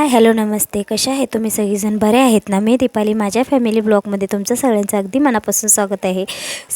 Hi hello नमस्ते. कशा आहे तुम्ही सगळीजण? बरे आहेत ना? मी दीपाली माझ्या फॅमिली ब्लॉगमध्ये तुमचं सगळ्यांचं अगदी मनापासून स्वागत आहे.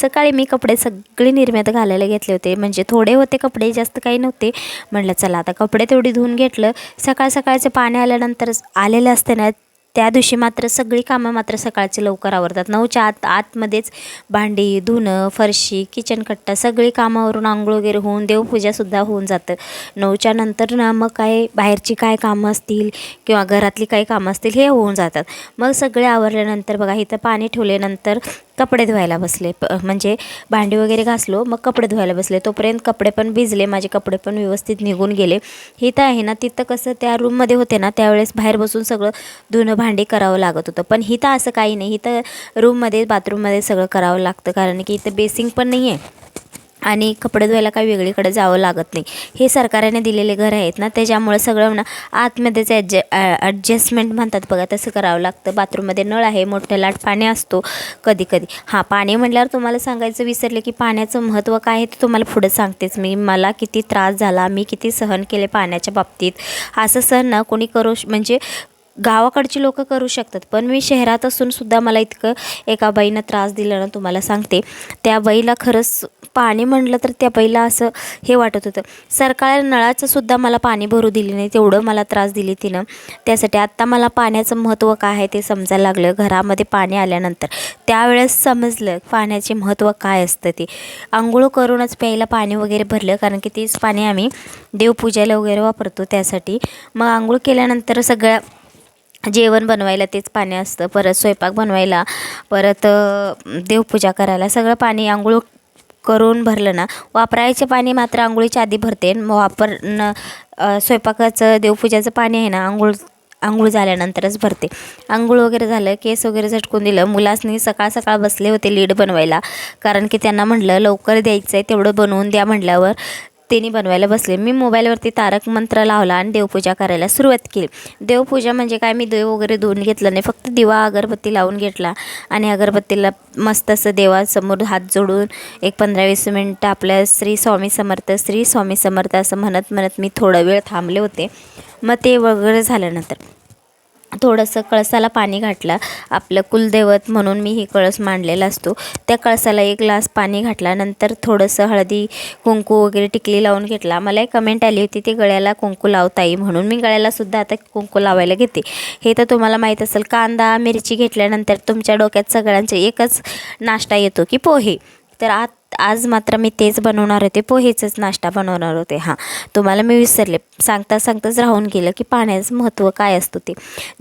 सकाळी मी कपडे सगळे निर्म्यात घालायला घेतले होते, म्हणजे थोडे होते कपडे, जास्त काही नव्हते. म्हटलं चला आता कपडे तेवढी धुवून घेतलं. सकाळचं पाणी आल्यानंतर आलेलं असतं ना, त्या दिवशी मात्र सगळी कामं मात्र सकाळचे लवकर आवरतात. 9च्या आतमध्येच भांडी धुणं, फरशी, किचन कट्टा सगळी कामावरून आंघोळ वगैरे होऊन देवपूजासुद्धा होऊन जातं. 9च्या नंतर ना मग काय बाहेरची काय कामं असतील किंवा घरातली काही कामं असतील हे होऊन जातात. मग सगळे आवरल्यानंतर बघा इथं पाणी ठेवल्यानंतर कपडे धुवायला बसले. म्हणजे भांडी वगैरे घासलो, मग कपडे धुवायला बसले. तोपर्यंत कपडे पण भिजले, माझे कपडे पण व्यवस्थित निघून गेले. इथं आहे ना, तिथं कसं त्या रूममध्ये होते ना त्यावेळेस बाहेर बसून सगळं धुणं भांडी करावं लागत होतं, पण इथं असं काही नाही. इथं रूममध्ये बाथरूममध्ये सगळं करावं लागतं, कारण की इथं बेसिंग पण नाही आहे आणि कपडे धुवायला काही वेगळीकडे जावं लागत नाही. हे सरकारने दिलेले घर आहेत ना, त्याच्यामुळे सगळं ना आतमध्येच ॲडजस्टमेंट म्हणतात बघा, तसं करावं लागतं. बाथरूममध्ये नळ आहे, मोठं लाट पाणी असतो कधी कधी. हां, पाणी म्हटल्यावर तुम्हाला सांगायचं विसरले की पाण्याचं महत्त्व काय आहे ते तुम्हाला पुढं सांगतेच मी. मला किती त्रास झाला, मी किती सहन केले पाण्याच्या बाबतीत. असं सहन ना कोणी म्हणजे गावाकडची लोक करू शकतात, पण मी शहरात असूनसुद्धा मला इतकं एका बाईनं त्रास दिला ना, तुम्हाला सांगते. त्या बाईला खरंच पाणी म्हटलं तर त्या बाईला असं हे वाटत होतं. सरकार नळाचं सुद्धा मला पाणी भरू दिले नाही, तेवढं मला त्रास दिली तिनं. त्यासाठी आत्ता मला पाण्याचं महत्त्व काय आहे ते समजायला लागलं. घरामध्ये पाणी आल्यानंतर त्यावेळेस समजलं पाण्याचे महत्त्व काय असतं ते. आंघोळ करूनच प्यायला पाणी वगैरे भरलं, कारण की तेच पाणी आम्ही देवपूजाला वगैरे वापरतो त्यासाठी. मग आंघोळ केल्यानंतर सगळ्या जेवण बनवायला तेच पाणी असतं, परत स्वयंपाक बनवायला, परत देवपूजा करायला सगळं पाणी आंघोळ करून भरलं ना. वापरायचे पाणी मात्र आंघोळीच्या आधी भरते. मग स्वयंपाकाचं देवपूजाचं पाणी आहे ना आंघोळ झाल्यानंतरच भरते. आंघोळ वगैरे झालं, केस वगैरे झटकून दिलं. मुलासनी सकाळ सकाळ बसले होते लीड बनवायला, कारण की त्यांना म्हटलं लवकर द्यायचं आहे, तेवढं बनवून द्या म्हटल्यावर त्यांनी बनवायला बसले. मी मोबाईलवरती तारक मंत्र लावला आणि देवपूजा करायला सुरुवात केली. देवपूजा म्हणजे काय, मी देव वगैरे धुवून घेतलं नाही, फक्त दिवा अगरबत्ती लावून घेतला आणि अगरबत्तीला मस्त असं देवासमोर हात जोडून एक 15-20 मिनटं आपल्या श्री स्वामी समर्थ श्री स्वामी समर्थ असं म्हणत म्हणत मी थोडा वेळ थांबले होते. मग ते वगैरे झाल्यानंतर थोडंसं कळसाला पाणी घातलं. आपलं कुलदैवत म्हणून मी ही कळस मांडलेला असतो, त्या कळसाला एक ग्लास पाणी घातला. नंतर थोडंसं हळदी कुंकू वगैरे टिकली लावून घेतला. मला एक कमेंट आली होती, ते गळ्याला कुंकू लावताई, म्हणून मी गळ्यालासुद्धा आता कुंकू लावायला घेते. हे तर तुम्हाला माहीत असेल. कांदा मिरची घेतल्यानंतर तुमच्या डोक्यात सगळ्यांचे एकच नाश्ता येतो की पोहे. तर आज मात्र मी तेच बनवणार होते, पोहेचंच नाश्ता बनवणार होते. हां, तुम्हाला मी विसरले, सांगताच राहून गेलं की पाण्याचं महत्त्व काय असतं ते.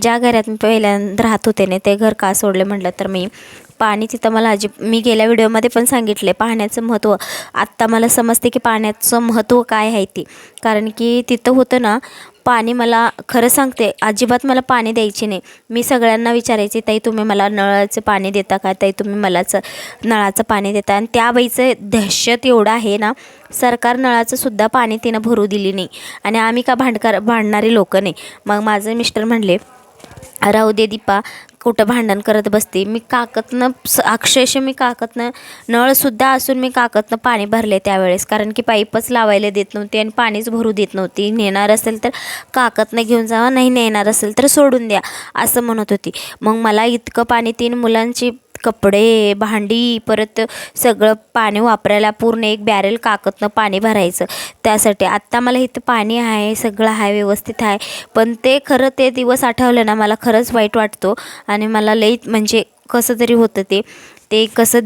ज्या घरात मी पहिल्यांदा राहत होते ना, ते घर का सोडले म्हटलं तर मी पाणी तिथं मला मी गेल्या व्हिडिओमध्ये पण सांगितले पाण्याचं महत्त्व. आत्ता मला समजते की पाण्याचं महत्त्व काय आहे ते, कारण की तिथं होतं ना पाणी. मला खरं सांगते, अजिबात मला पाणी द्यायचे नाही. मी सगळ्यांना विचारायचे, ताई तुम्ही मला नळाचं पाणी देता का, ताई तुम्ही मलाच नळाचं पाणी देता. आणि त्या बाईचं दहशत एवढं आहे ना, सरकार नळाचं सुद्धा पाणी तिनं भरू दिली नाही. आणि आम्ही का भांडणारे लोक नाही. मग माझे मिस्टर म्हणले, राहू दे दीपा, कुठं भांडण करत बसते. मी काकतनं अक्षरशः मी काकतनं नळसुद्धा असून मी काकतनं पाणी भरले त्यावेळेस, कारण की पाईपच लावायला देत नव्हती आणि पाणीच भरू देत नव्हती. नेणार असेल तर काकतनं घेऊन जावा, नाही नेणार असेल तर सोडून द्या असं म्हणत होती. मग मला इतकं पाणी, 3 मुलांची कपडे भांडी परत सगळं पाणी वापरायला पूर्ण एक बॅरेल काकतनं पाणी भरायचं. त्यासाठी आत्ता मला इथं पाणी आहे, सगळं आहे, व्यवस्थित आहे. पण ते खरं ते दिवस आठवलं ना मला खरंच वाईट वाटतो आणि मला लई म्हणजे कसं तरी होतं ते कसं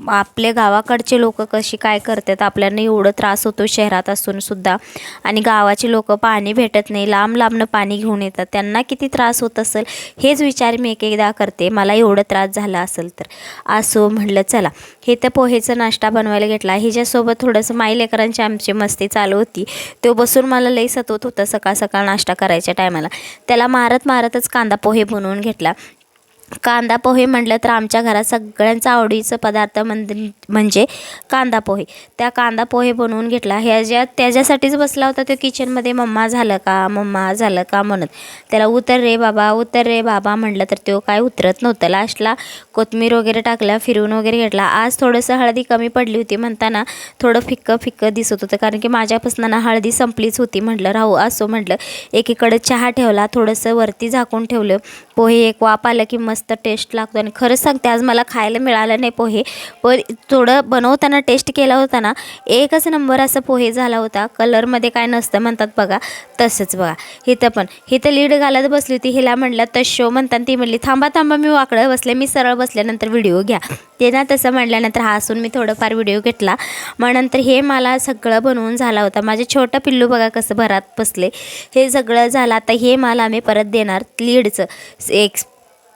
आपल्या गावाकडचे लोक कशी काय करतात, आपल्याला एवढं त्रास होतो शहरात असूनसुद्धा. आणि गावाची लोक पाणी भेटत नाही, लांबनं पाणी घेऊन येतात, त्यांना किती त्रास होत असेल हेच विचार मी एकदा करते. मला एवढं त्रास झाला असेल तर असो म्हटलं चला. हे तर पोहेचा नाश्ता बनवायला घेतला. हिच्यासोबत थोडंसं लेकरांची आमची मस्ती चालू होती. तो बसून मला लई सतवत होता सकाळ नाश्ता करायच्या टायमाला. त्याला मारतच कांदा पोहे बनवून घेतला. कांदा पोहे म्हटलं तर आमच्या घरात सगळ्यांचा आवडीचं पदार्थ म्हणजे कांदा पोहे. त्या कांदा पोहे बनवून घेतला. त्याच्यासाठीच बसला होता तो किचनमध्ये, मम्मा झालं का, मम्मा झालं का म्हणत. त्याला उतर रे बाबा म्हटलं तर तो काय उतरत नव्हतं. लास्टला कोथिंबीर वगैरे टाकला, फिरवून वगैरे घेतला. आज थोडंसं हळदी कमी पडली होती म्हणताना थोडं फिक्कं दिसत होतं, कारण की माझ्यापासून ना हळदी संपलीच होती. म्हटलं राहू असो म्हटलं. एकीकडे चहा ठेवला, थोडंसं वरती झाकून ठेवलं. पोहे एक वाफ आलं की मस्त टेस्ट लागतो. आणि खरंच सांगते आज मला खायला मिळालं नाही पोहे, पण थोडं बनवताना टेस्ट केला होता ना, एकच नंबर असं पोहे झाला होता. कलरमध्ये काय नसतं म्हणतात बघा, तसंच बघा. हिथं लीड घालत बसली होती. हिला म्हटलं तशो म्हणतात, ती म्हणली थांबा मी वाकडं बसले, मी सरळ बसल्यानंतर व्हिडिओ घ्या. ते ना तसं म्हटल्यानंतर हसून मी थोडंफार व्हिडिओ घेतला. मग नंतर हे मला सगळं बनवून झाला होता. माझे छोटं पिल्लू बघा कसं भरात बसले. हे सगळं झालं. आता हे मला आम्ही परत देणार. लीडचं एक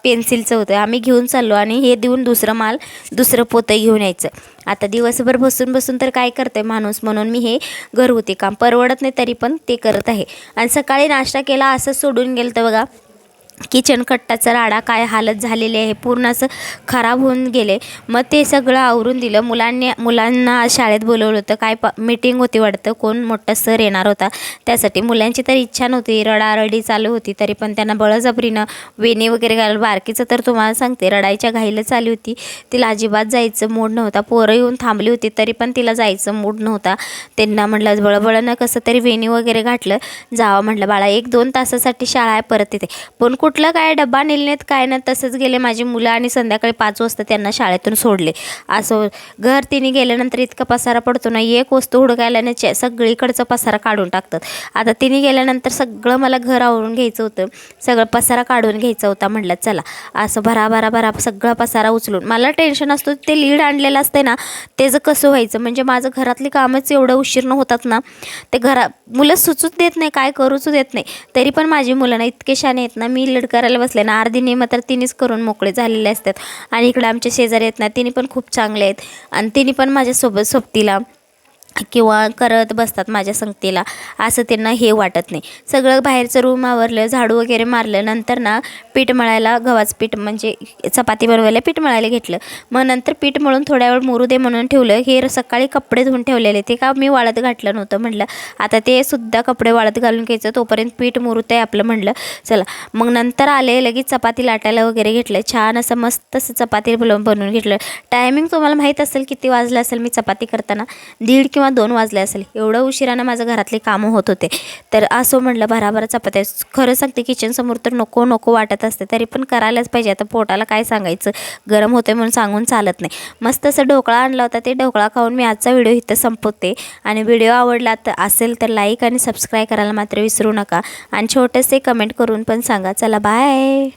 पेन्सिलचं होतं, आम्ही घेऊन चाललो आणि हे देऊन दुसरं पोतं घेऊन यायचं. आता दिवसभर बसून तर काय करते माणूस, म्हणून मी हे घरगुती काम परवडत नाही तरी पण ते करत आहे. आणि सकाळी नाश्ता केला असंच सोडून गेलं तर बघा, किचन कट्टाचा राडा काय हालत झालेली आहे, पूर्ण असं खराब होऊन गेले. मग ते सगळं आवरून दिलं. मुलांना शाळेत बोलवलं होतं, काय मीटिंग होती वाटतं, कोण मोठा सर येणार होता त्यासाठी. मुलांची तर इच्छा नव्हती, रडारडी चालू होती, तरी पण त्यांना बळजबरीनं वेणी वगैरे घालून. बारकीचं तर तुम्हाला सांगते रडायच्या घाईला चालू होती, तिला अजिबात जायचं मूड नव्हता. पोरं येऊन थांबली होती तरी पण तिला जायचं मूड नव्हता. त्यांना म्हटलं बळबळनं कसं तरी वेणी वगैरे घातलं, जावं म्हटलं बाळा 1-2 तासासाठी शाळा आहे, परत येते. पण कुठलं काय डब्बा नेलनेत काय ना, तसंच गेले माझी मुलं. आणि संध्याकाळी 5 वाजता त्यांना शाळेतून सोडले. असं घर तिने गेल्यानंतर इतका पसारा पडतो ना, एक वस्तू हुडकायला सगळीकडचा पसारा काढून टाकतात. आता तिने गेल्यानंतर सगळं मला घर आवरून घ्यायचं होतं, सगळं पसारा काढून घ्यायचा होता. म्हटलं चला असं भरा सगळा पसारा उचलून. मला टेन्शन असतं ते लीड आणलेलं असते ना, त्याचं कसं व्हायचं. म्हणजे माझं घरातली कामच एवढं उशीरनं होतात ना, ते मुलं सुचूच देत नाही, काय करूच देत नाही. तरी पण माझी मुलं ना इतके शाने आहेत ना, मी लीड करायला बसले ना, अर्धी नियम तर तिनेच करून मोकळे झालेले असतात. आणि इकडे आमचे शेजारी आहेत ना, तिने पण खूप चांगले आहेत आणि तिने पण माझ्यासोबत सोबतीला किंवा करत बसतात माझ्या संगतीला, असं त्यांना हे वाटत नाही. सगळं बाहेरचं रूम आवरलं, झाडू वगैरे मारलं. नंतर ना पीठ मळायला, गव्हाचं पीठ म्हणजे चपाती बनवायला पीठ मळायला घेतलं. मग नंतर पीठ मळून थोड्या वेळ मुरू दे म्हणून ठेवलं. हे सकाळी कपडे धुवून ठेवलेले, ते का मी वाळत घातलं नव्हतं. म्हटलं आता ते सुद्धा कपडे वाळत घालून घ्यायचं, तोपर्यंत पीठ मुरूत आहे आपलं. म्हटलं चला. मग नंतर आले, लगेच चपाती लाटायला वगैरे घेतलं. छान असं मस्त असं चपाती बनवून घेतलं. टायमिंग तुम्हाला माहीत असेल किती वाजलं असेल, मी चपाती करताना 1:30 किंवा 2 वाजले असेल. एवढं उशिरानं माझं घरातले कामं होत होते. तर असं म्हटलं भराभरा चपात्या. खरं सांगते किचनसमोर तर नको वाटत असते, तरी पण करायलाच पाहिजे. आता पोटाला काय सांगायचं, गरम होते म्हणून सांगून चालत नाही. मस्त असं ढोकळा आणला होता, ते ढोकळा खाऊन मी आजचा व्हिडिओ इथं संपवते. आणि व्हिडिओ आवडला असेल तर लाईक आणि सबस्क्राईब करायला मात्र विसरू नका. आणि छोटेसे कमेंट करून पण सांगा. चला बाय.